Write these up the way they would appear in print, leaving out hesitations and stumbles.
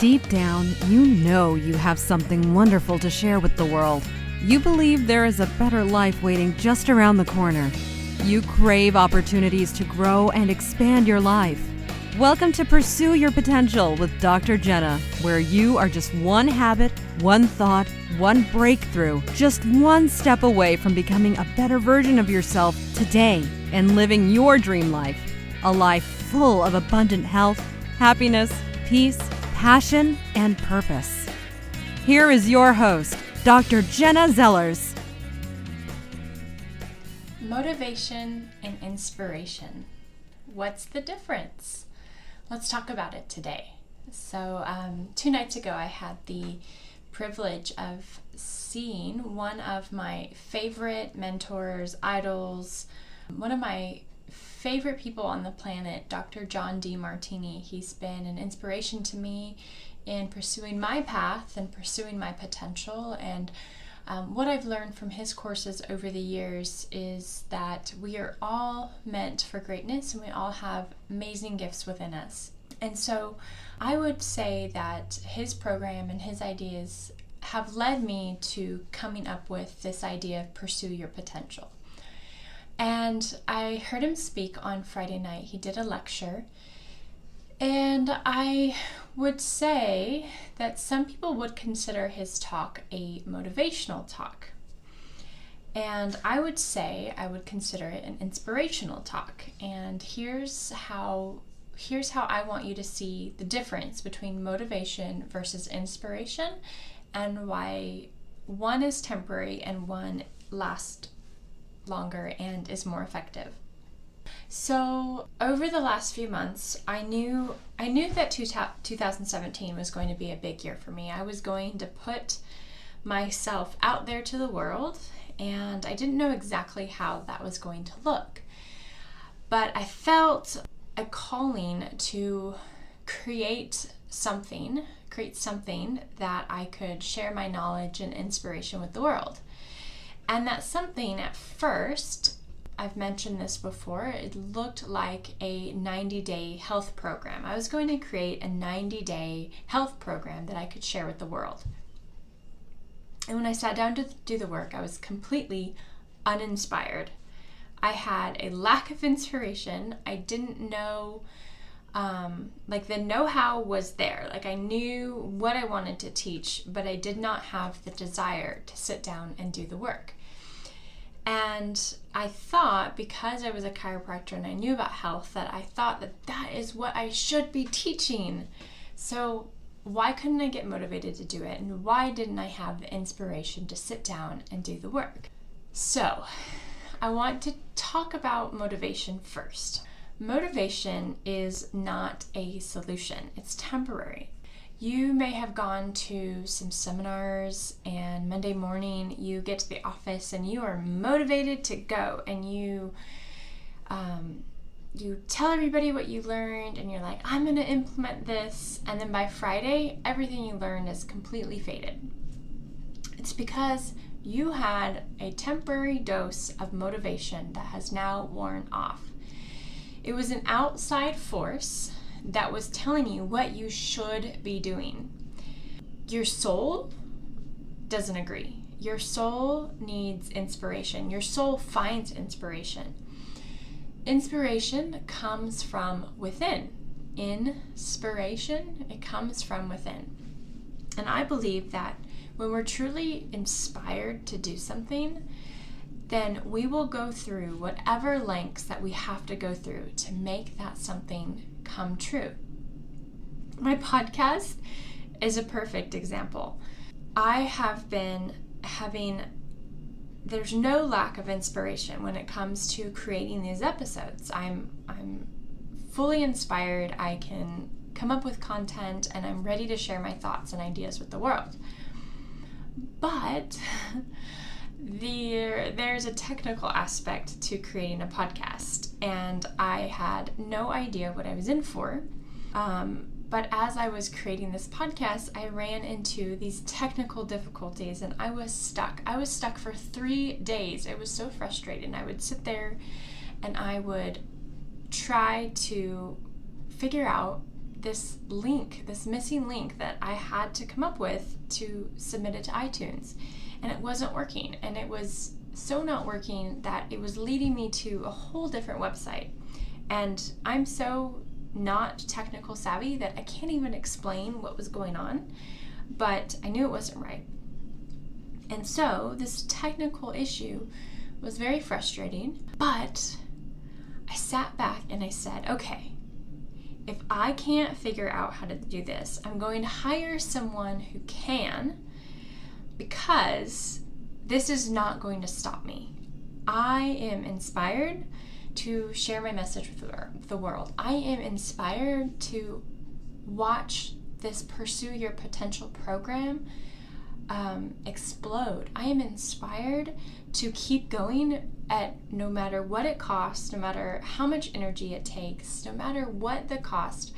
Deep down, you know you have something wonderful to share with the world. You believe there is a better life waiting just around the corner. You crave opportunities to grow and expand your life. Welcome to Pursue Your Potential with Dr. Jenna, where you are just one habit, one thought, one breakthrough, just one step away from becoming a better version of yourself today and living your dream life. A life full of abundant health, happiness, peace, passion, and purpose. Here is your host, Dr. Jenna Zellers. Motivation and inspiration. What's the difference? Let's talk about it today. So 2 nights ago, I had the privilege of seeing one of my favorite mentors, idols, one of my favorite people on the planet, Dr. John Demartini. He's been an inspiration to me in pursuing my path and pursuing my potential. And what I've learned from his courses over the years is that we are all meant for greatness and we all have amazing gifts within us. And so I would say that his program and his ideas have led me to coming up with this idea of pursue your potential. And I heard him speak on Friday night. He did a lecture. And I would say that some people would consider his talk a motivational talk. And I would say I would consider it an inspirational talk. And here's how I want you to see the difference between motivation versus inspiration and why one is temporary and one lasts longer and is more effective. So over the last few months, I knew that 2017 was going to be a big year for me. I was going to put myself out there to the world, and I didn't know exactly how that was going to look. But I felt a calling to create something that I could share my knowledge and inspiration with the world. And that something at first, I've mentioned this before, it looked like a 90-day health program. I was going to create a 90-day health program that I could share with the world. And when I sat down to do the work, I was completely uninspired. I had a lack of inspiration. I didn't know, the know-how was there. Like I knew what I wanted to teach, but I did not have the desire to sit down and do the work. And I thought, because I was a chiropractor and I knew about health, that I thought that is what I should be teaching. So why couldn't I get motivated to do it? And why didn't I have the inspiration to sit down and do the work? So I want to talk about motivation first. Motivation is not a solution. It's temporary. You may have gone to some seminars and Monday morning you get to the office and you are motivated to go and you tell everybody what you learned and you're like, I'm going to implement this, and then by Friday everything you learned is completely faded. It's because you had a temporary dose of motivation that has now worn off. It was an outside force that was telling you what you should be doing. Your soul doesn't agree. Your soul needs inspiration. Your soul finds inspiration. Inspiration comes from within. Inspiration, it comes from within. And I believe that when we're truly inspired to do something, then we will go through whatever lengths that we have to go through to make that something come true. My podcast is a perfect example. I have been there's no lack of inspiration when it comes to creating these episodes. I'm fully inspired. I can come up with content and I'm ready to share my thoughts and ideas with the world. But there's a technical aspect to creating a podcast, and I had no idea what I was in for. But as I was creating this podcast, I ran into these technical difficulties and I was stuck. I was stuck for 3 days. It was so frustrating. I would sit there and I would try to figure out this link, this missing link that I had to come up with to submit it to iTunes. And it wasn't working. And it was so not working that it was leading me to a whole different website. And I'm so not technical savvy that I can't even explain what was going on, but I knew it wasn't right. And so this technical issue was very frustrating, but I sat back and I said, okay, if I can't figure out how to do this, I'm going to hire someone who can, because this is not going to stop me. I am inspired to share my message with the world. I am inspired to watch this Pursue Your Potential program explode. I am inspired to keep going at no matter what it costs, no matter how much energy it takes, no matter what the cost.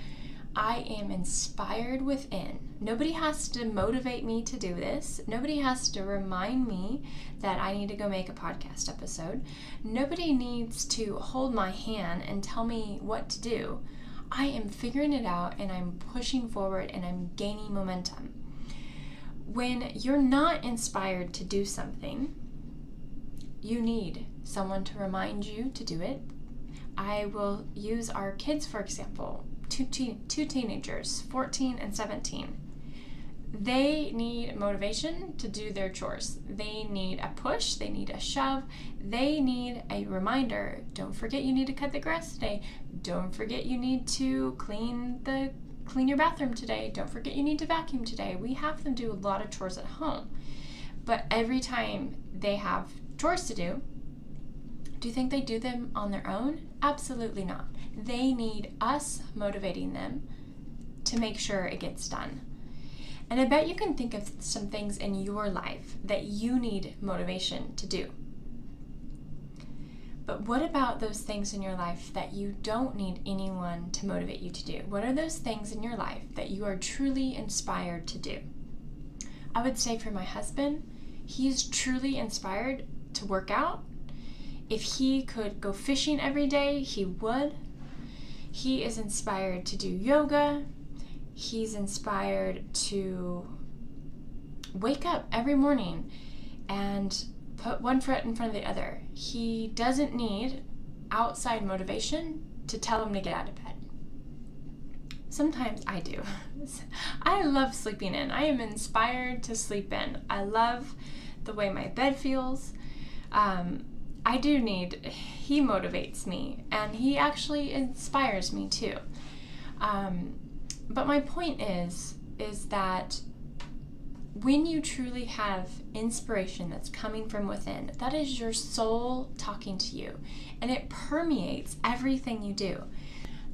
I am inspired within. Nobody has to motivate me to do this. Nobody has to remind me that I need to go make a podcast episode. Nobody needs to hold my hand and tell me what to do. I am figuring it out and I'm pushing forward and I'm gaining momentum. When you're not inspired to do something, you need someone to remind you to do it. I will use our kids, for example. Two teenagers, 14 and 17. They need motivation to do their chores. They need a push. They need a shove. They need a reminder. Don't forget you need to cut the grass today. Don't forget you need to clean your bathroom today. Don't forget you need to vacuum today. We have them do a lot of chores at home. But every time they have chores to do you think they do them on their own? Absolutely not. They need us motivating them to make sure it gets done. And I bet you can think of some things in your life that you need motivation to do. But what about those things in your life that you don't need anyone to motivate you to do? What are those things in your life that you are truly inspired to do? I would say for my husband, he's truly inspired to work out. If he could go fishing every day, he would. He is inspired to do yoga. He's inspired to wake up every morning and put one foot in front of the other. He doesn't need outside motivation to tell him to get out of bed. Sometimes I do. I love sleeping in. I am inspired to sleep in. I love the way my bed feels. He motivates me, and he actually inspires me too. But my point is that when you truly have inspiration that's coming from within, that is your soul talking to you, and it permeates everything you do.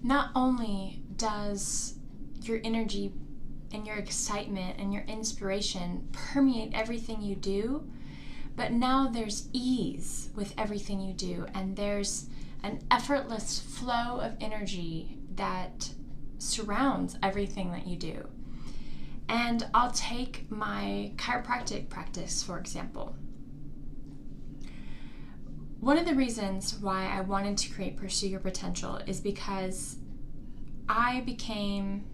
Not only does your energy and your excitement and your inspiration permeate everything you do, but now there's ease with everything you do, and there's an effortless flow of energy that surrounds everything that you do. And I'll take my chiropractic practice, for example. One of the reasons why I wanted to create Pursue Your Potential is because I became,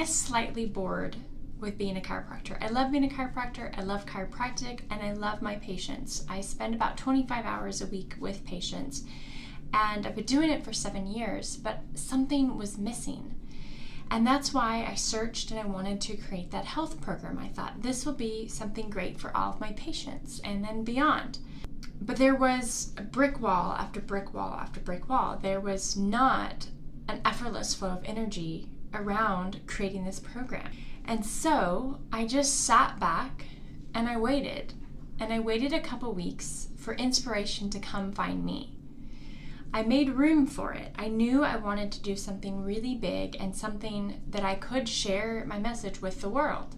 slightly bored with being a chiropractor. I love being a chiropractor, I love chiropractic, and I love my patients. I spend about 25 hours a week with patients, and I've been doing it for 7 years, but something was missing. And that's why I searched and I wanted to create that health program. I thought this will be something great for all of my patients and then beyond. But there was a brick wall after brick wall after brick wall. There was not an effortless flow of energy around creating this program. And so I just sat back and I waited. And I waited a couple weeks for inspiration to come find me. I made room for it. I knew I wanted to do something really big and something that I could share my message with the world.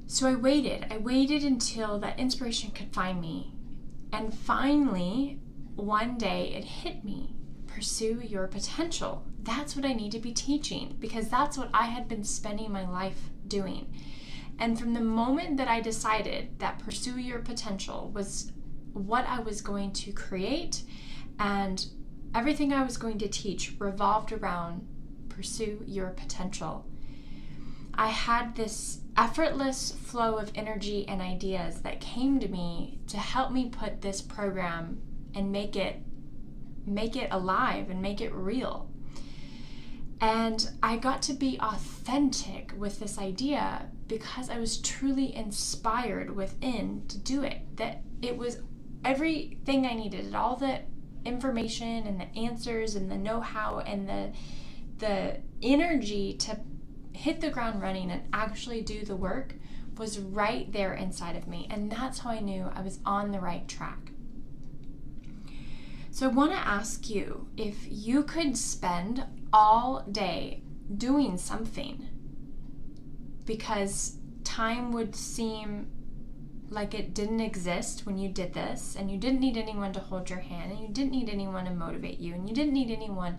So I waited until that inspiration could find me. And finally, one day it hit me. Pursue your potential. That's what I need to be teaching, because that's what I had been spending my life doing. And from the moment that I decided that Pursue Your Potential was what I was going to create and everything I was going to teach revolved around pursue your potential. I had this effortless flow of energy and ideas that came to me to help me put this program and make it alive and make it real. And I got to be authentic with this idea because I was truly inspired within to do it. That it was everything I needed, all the information and the answers and the know-how and the energy to hit the ground running and actually do the work was right there inside of me. And that's how I knew I was on the right track. So I want to ask you, if you could spend all day doing something, because time would seem like it didn't exist when you did this, and you didn't need anyone to hold your hand, and you didn't need anyone to motivate you, and you didn't need anyone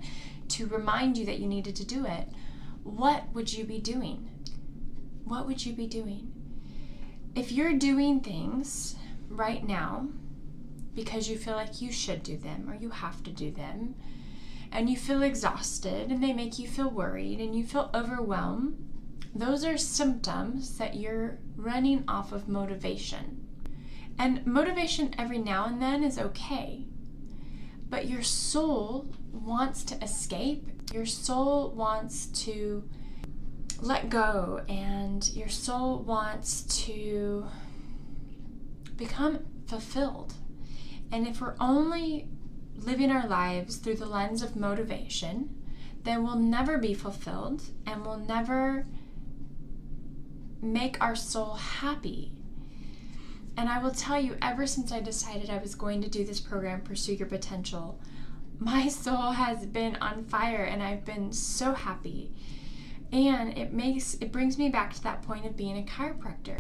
to remind you that you needed to do it, what would you be doing? What would you be doing? If you're doing things right now because you feel like you should do them or you have to do them, and you feel exhausted and they make you feel worried and you feel overwhelmed, those are symptoms that you're running off of motivation. And motivation every now and then is okay, but your soul wants to escape. Your soul wants to let go, and your soul wants to become fulfilled. And if we're only living our lives through the lens of motivation, then we'll never be fulfilled and we'll never make our soul happy. And I will tell you, ever since I decided I was going to do this program, Pursue Your Potential, my soul has been on fire and I've been so happy. And it brings me back to that point of being a chiropractor.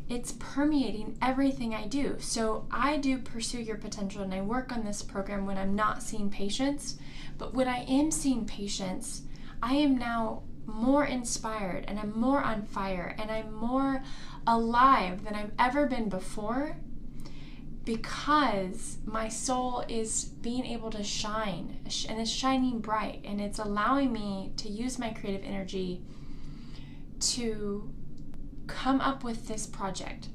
It's permeating everything I do. So I do Pursue Your Potential and I work on this program when I'm not seeing patients. But when I am seeing patients, I am now more inspired and I'm more on fire and I'm more alive than I've ever been before, because my soul is being able to shine and is shining bright, and it's allowing me to use my creative energy to come up with this project.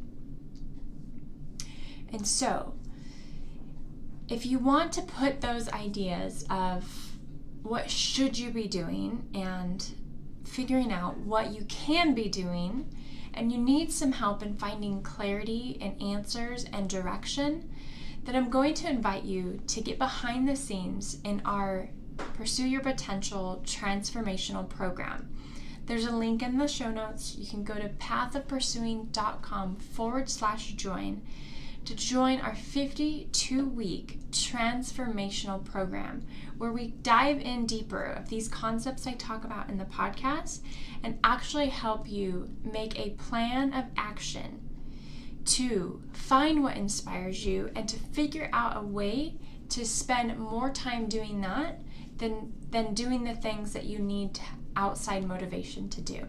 And so if you want to put those ideas of what should you be doing and figuring out what you can be doing, and you need some help in finding clarity and answers and direction, then I'm going to invite you to get behind the scenes in our Pursue Your Potential transformational program. There's a link in the show notes. You can go to pathofpursuing.com/join to join our 52-week transformational program, where we dive in deeper of these concepts I talk about in the podcast and actually help you make a plan of action to find what inspires you and to figure out a way to spend more time doing that than doing the things that you need outside motivation to do.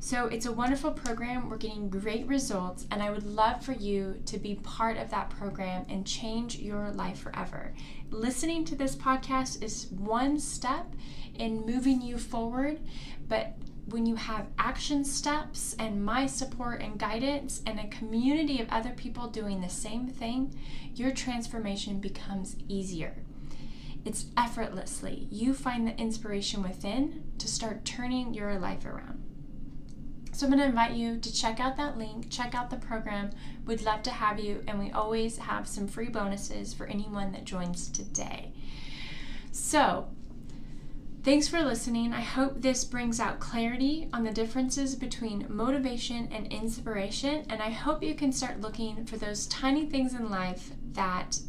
So it's a wonderful program. We're getting great results, and I would love for you to be part of that program and change your life forever. Listening to this podcast is one step in moving you forward, but when you have action steps and my support and guidance and a community of other people doing the same thing, your transformation becomes easier. It's effortlessly. You find the inspiration within to start turning your life around. So I'm going to invite you to check out that link, check out the program. We'd love to have you, and we always have some free bonuses for anyone that joins today. So thanks for listening. I hope this brings out clarity on the differences between motivation and inspiration, and I hope you can start looking for those tiny things in life that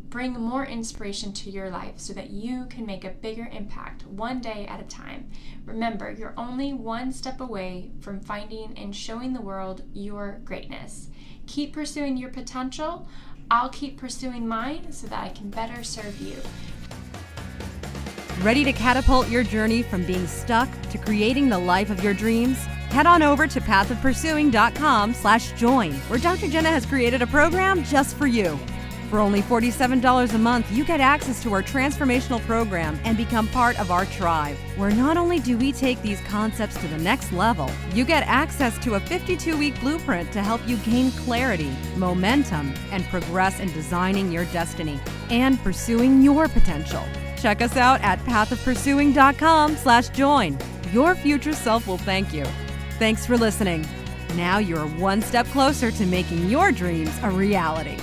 bring more inspiration to your life so that you can make a bigger impact one day at a time. Remember, you're only one step away from finding and showing the world your greatness. Keep pursuing your potential. I'll keep pursuing mine so that I can better serve you. Ready to catapult your journey from being stuck to creating the life of your dreams? Head on over to pathofpursuing.com/join, where Dr. Jenna has created a program just for you. For only $47 a month, you get access to our transformational program and become part of our tribe, where not only do we take these concepts to the next level, you get access to a 52-week blueprint to help you gain clarity, momentum, and progress in designing your destiny and pursuing your potential. Check us out at pathofpursuing.com/join. Your future self will thank you. Thanks for listening. Now you're one step closer to making your dreams a reality.